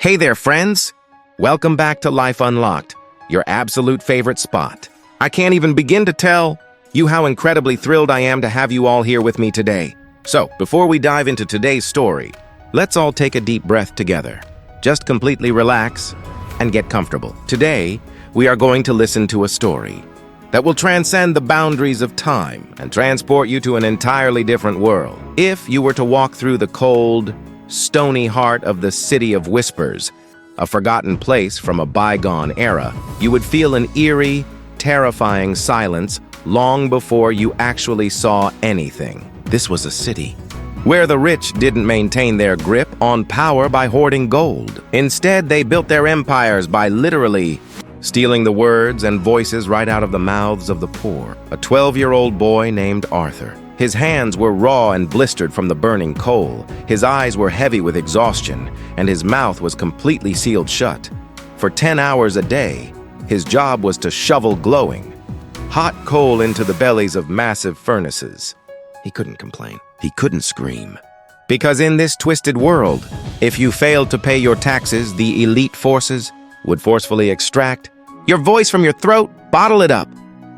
Hey there, friends! Welcome back to Life Unlocked, your absolute favorite spot. I can't even begin to tell you how incredibly thrilled I am to have you all here with me today. So, before we dive into today's story, let's all take a deep breath together. Just completely relax and get comfortable. Today, we are going to listen to a story that will transcend the boundaries of time and transport you to an entirely different world. If you were to walk through the cold, stony heart of the City of Whispers, a forgotten place from a bygone era, you would feel an eerie, terrifying silence long before you actually saw anything. This was a city where the rich didn't maintain their grip on power by hoarding gold. Instead, they built their empires by literally stealing the words and voices right out of the mouths of the poor. A 12-year-old boy named Arthur. His hands were raw and blistered from the burning coal, his eyes were heavy with exhaustion, and his mouth was completely sealed shut. For 10 hours a day, his job was to shovel glowing hot coal into the bellies of massive furnaces. He couldn't complain. He couldn't scream. Because in this twisted world, if you failed to pay your taxes, the elite forces would forcefully extract your voice from your throat, bottle it up,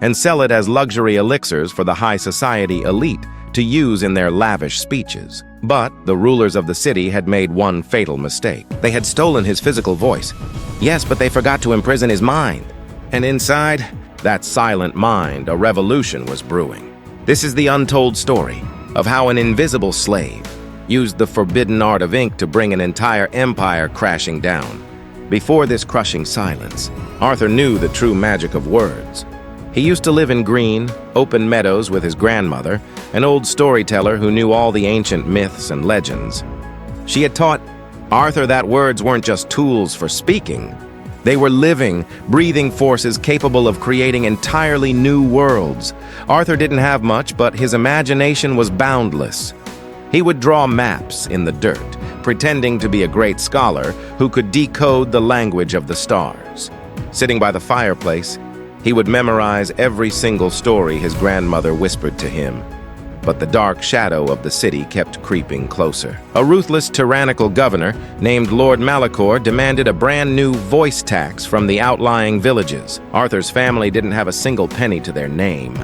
and sell it as luxury elixirs for the high society elite to use in their lavish speeches. But the rulers of the city had made one fatal mistake. They had stolen his physical voice. Yes, but they forgot to imprison his mind. And inside that silent mind, a revolution was brewing. This is the untold story of how an invisible slave used the forbidden art of ink to bring an entire empire crashing down. Before this crushing silence, Arthur knew the true magic of words. He used to live in green, open meadows with his grandmother, an old storyteller who knew all the ancient myths and legends. She had taught Arthur that words weren't just tools for speaking. They were living, breathing forces capable of creating entirely new worlds. Arthur didn't have much, but his imagination was boundless. He would draw maps in the dirt, pretending to be a great scholar who could decode the language of the stars. Sitting by the fireplace, he would memorize every single story his grandmother whispered to him. But the dark shadow of the city kept creeping closer. A ruthless, tyrannical governor named Lord Malachor demanded a brand new voice tax from the outlying villages. Arthur's family didn't have a single penny to their name.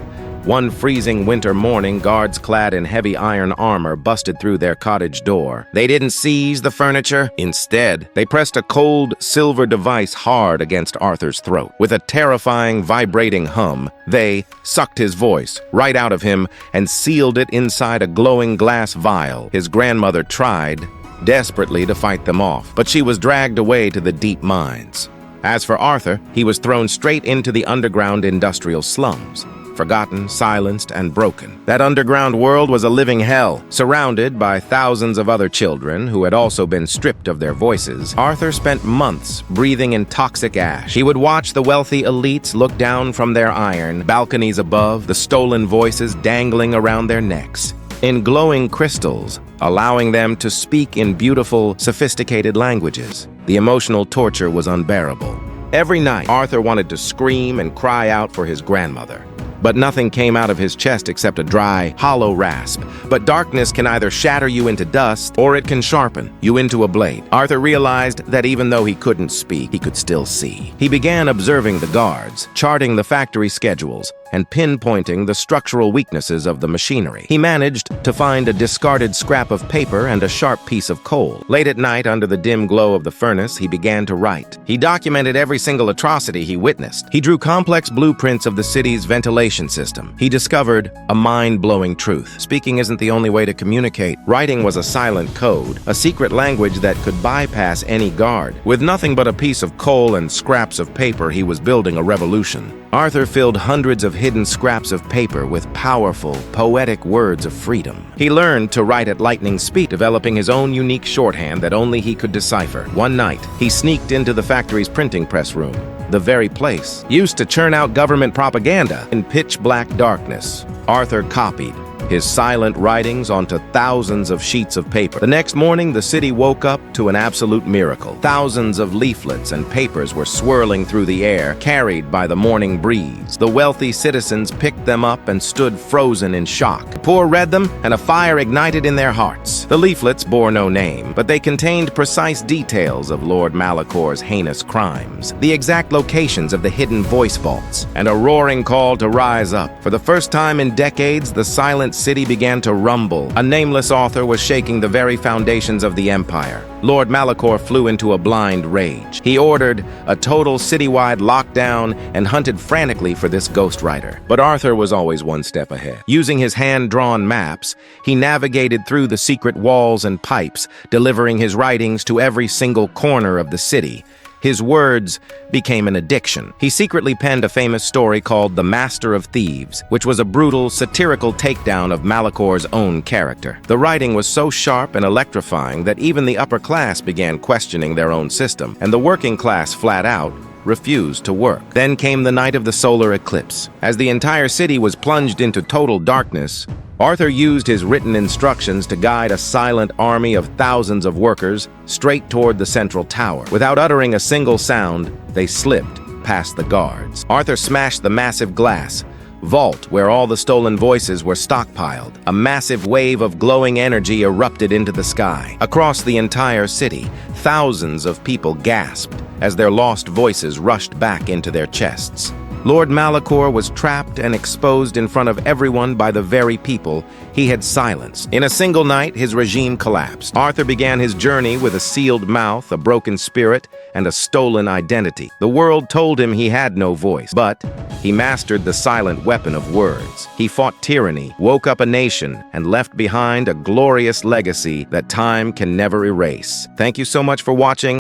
One freezing winter morning, guards clad in heavy iron armor busted through their cottage door. They didn't seize the furniture. Instead, they pressed a cold, silver device hard against Arthur's throat. With a terrifying, vibrating hum, they sucked his voice right out of him and sealed it inside a glowing glass vial. His grandmother tried desperately to fight them off, but she was dragged away to the deep mines. As for Arthur, he was thrown straight into the underground industrial slums. Forgotten, silenced, and broken. That underground world was a living hell, surrounded by thousands of other children who had also been stripped of their voices. Arthur spent months breathing in toxic ash. He would watch the wealthy elites look down from their iron balconies above, the stolen voices dangling around their necks in glowing crystals, allowing them to speak in beautiful, sophisticated languages. The emotional torture was unbearable. Every night, Arthur wanted to scream and cry out for his grandmother. But nothing came out of his chest except a dry, hollow rasp. But darkness can either shatter you into dust, or it can sharpen you into a blade. Arthur realized that even though he couldn't speak, he could still see. He began observing the guards, charting the factory schedules, and pinpointing the structural weaknesses of the machinery. He managed to find a discarded scrap of paper and a sharp piece of coal. Late at night, under the dim glow of the furnace, he began to write. He documented every single atrocity he witnessed. He drew complex blueprints of the city's ventilation system. He discovered a mind-blowing truth. Speaking isn't the only way to communicate. Writing was a silent code, a secret language that could bypass any guard. With nothing but a piece of coal and scraps of paper, he was building a revolution. Arthur filled hundreds of hidden scraps of paper with powerful, poetic words of freedom. He learned to write at lightning speed, developing his own unique shorthand that only he could decipher. One night, he sneaked into the factory's printing press room, the very place used to churn out government propaganda. In pitch black darkness, Arthur copied his silent writings onto thousands of sheets of paper. The next morning, the city woke up to an absolute miracle. Thousands of leaflets and papers were swirling through the air, carried by the morning breeze. The wealthy citizens picked them up and stood frozen in shock. The poor read them, and a fire ignited in their hearts. The leaflets bore no name, but they contained precise details of Lord Malacor's heinous crimes, the exact locations of the hidden voice vaults, and a roaring call to rise up. For the first time in decades, the silent city began to rumble. A nameless author was shaking the very foundations of the empire. Lord Malacor flew into a blind rage. He ordered a total citywide lockdown and hunted frantically for this ghostwriter. But Arthur was always one step ahead. Using his hand-drawn maps, he navigated through the secret walls and pipes, delivering his writings to every single corner of the city. His words became an addiction. He secretly penned a famous story called The Master of Thieves, which was a brutal, satirical takedown of Malacor's own character. The writing was so sharp and electrifying that even the upper class began questioning their own system, and the working class flat out refused to work. Then came the night of the solar eclipse. As the entire city was plunged into total darkness, Arthur used his written instructions to guide a silent army of thousands of workers straight toward the central tower. Without uttering a single sound, they slipped past the guards. Arthur smashed the massive glass vault where all the stolen voices were stockpiled. A massive wave of glowing energy erupted into the sky. Across the entire city, thousands of people gasped as their lost voices rushed back into their chests. Lord Malacor was trapped and exposed in front of everyone by the very people he had silenced. In a single night, his regime collapsed. Arthur began his journey with a sealed mouth, a broken spirit, and a stolen identity. The world told him he had no voice, but he mastered the silent weapon of words. He fought tyranny, woke up a nation, and left behind a glorious legacy that time can never erase. Thank you so much for watching.